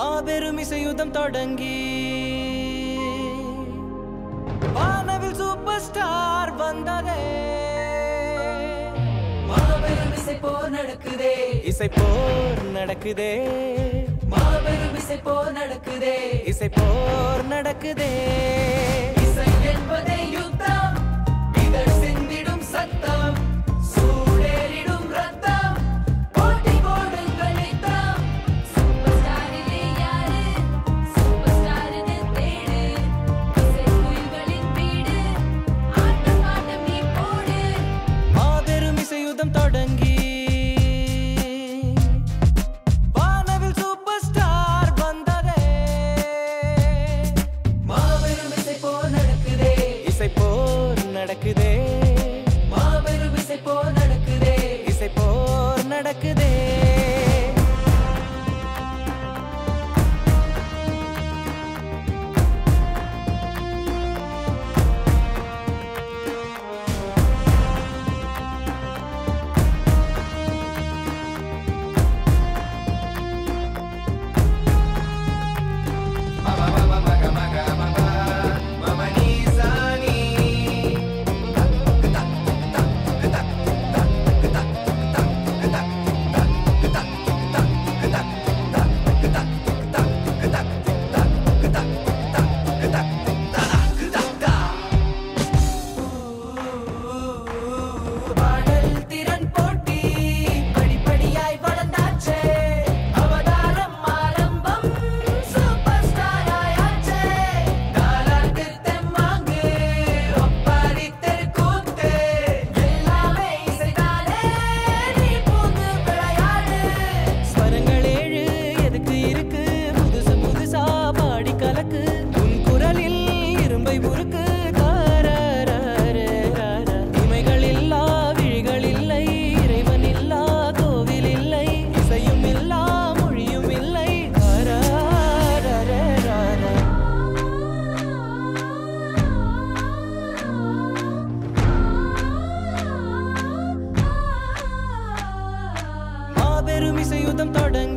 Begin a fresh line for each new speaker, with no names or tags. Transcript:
மாபெரும் இசையுதம் தொடங்கி வானவில் சூப்பர் ஸ்டார் வந்ததே.
மாபெரும் இசை போர் நடக்குதே,
இசை போர் நடக்குதே,
மாபெரும் இசை போர் நடக்குதே,
இசை போர் நடக்குதே.
இசை என்பதே யுத்தம், இதழ் சிந்திடும் சத்தம், சூடேறிடும் ரத்தம், போட்டி போடுங்கள் நித்தம். சூப்பர் ஸ்டாரிலே யாரு, சூப்பர் ஸ்டாரினை தேடு, இசை குயில்களின் வீடு, ஆட்டம் ஆட்டம் நீ போடு.
மாபெரும் இசையுதம் தொடங்கி வானவில் சூப்பர் ஸ்டார் வந்ததே.
மாபெரும் இசை போர் நடக்குதே,
இசை போர் நடக்குதே,
மாபெரும் இசை போர் நடக்குதே,
இசை போர் நடக்குதே.
பாடல் திறன் போட்டி படிப்படியாய் வளர்ந்தாச்சே, அவதாரம் ஆரம்பம் சூப்பர் ஸ்டார் ஆயாச்சே. தாலாட்டு தெம்மாங்கு ஒப்பாரி தெருக்கூத்து எல்லாமே இசைதானே, நீ பூந்து விளையாடு.
ஸ்வரங்கள் 7 எதுக்கு இருக்கு, புதுசு புதுசா பாடி கலக்கு. உன் குரலில் இரும்பை முறுக்கு. இமைகள் இல்லா விழிகள் இல்லை, இறைவன் இல்லா கோவில் இல்லை, இசையும் இல்லா மொழியும் இல்லை. மாபெரும் இசையுதம் தொடங்கி